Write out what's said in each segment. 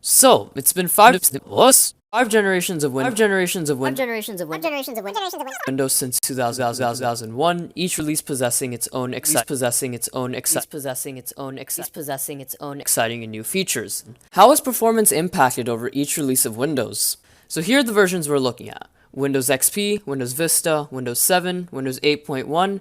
So, it's been five generations of Windows since 2001, each release possessing its own exciting and new features. How is performance impacted over each release of Windows? So here are the versions we're looking at. Windows XP, Windows Vista, Windows 7, Windows 8.1,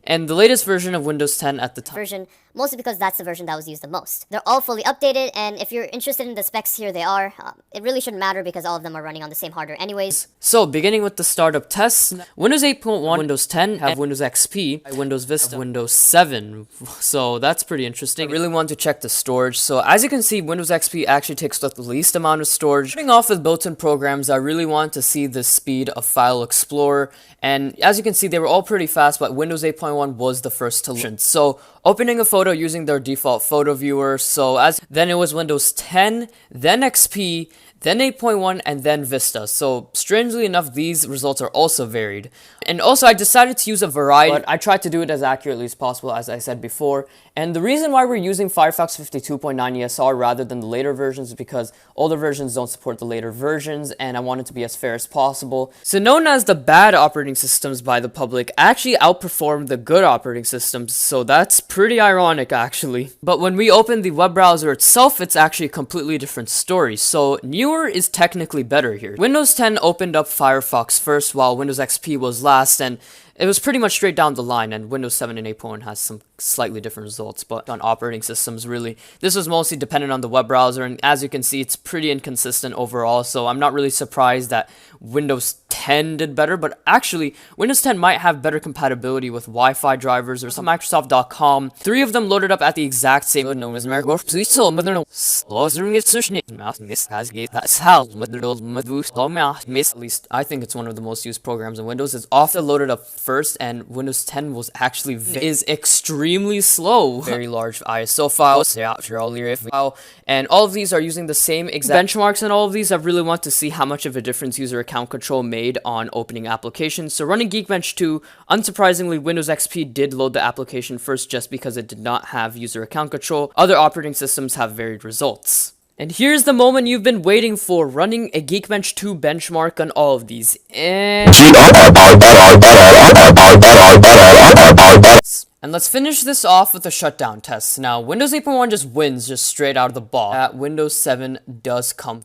and the latest version of Windows 10 at the time. Mostly because that's the version that was used the most. They're all fully updated, and if you're interested in the specs, here they are. It really shouldn't matter because all of them are running on the same hardware anyways. So, beginning with the startup tests, Windows 8.1, Windows 10 have Windows XP, Windows Vista, Windows 7. So that's pretty interesting. I really want to check the storage. So as you can see, Windows XP actually takes up the least amount of storage. Starting off with built-in programs, I really want to see the speed of File Explorer. And as you can see, they were all pretty fast, but Windows 8.1 was the first to launch. So opening a photo using their default photo viewer. Then it was Windows 10, then XP, then 8.1, and then Vista. So strangely enough, these results are also varied. And also I decided to use a variety, but I tried to do it as accurately as possible, as I said before. And the reason why we're using Firefox 52.9 ESR rather than the later versions is because older versions don't support the later versions, and I want it to be as fair as possible. So known as the bad operating systems by the public actually outperform the good operating systems, so that's pretty ironic actually. But when we open the web browser itself, it's actually a completely different story. So newer is technically better here. Windows 10 opened up Firefox first, while Windows XP was last, and it was pretty much straight down the line, and Windows 7 and 8.1 has some slightly different results, but on operating systems, really. This was mostly dependent on the web browser, and as you can see, it's pretty inconsistent overall, so I'm not really surprised that Windows 10 did better, but actually, Windows 10 might have better compatibility with Wi-Fi drivers or some Microsoft.com. 3 of them loaded up at the exact same at least I think it's one of the most used programs in Windows. It's often loaded up first, and Windows 10 was actually is extremely slow. Very large ISO files, and all of these are using the same exact benchmarks, and all of these I really want to see how much of a difference user account control made on opening applications. So running Geekbench 2, unsurprisingly, Windows XP did load the application first just because it did not have user account control. Other operating systems have varied results. And here's the moment you've been waiting for, running a Geekbench 2 benchmark on all of these. And let's finish this off with a shutdown test. Now, Windows 8.1 just wins just straight out of the box. Windows 7 does come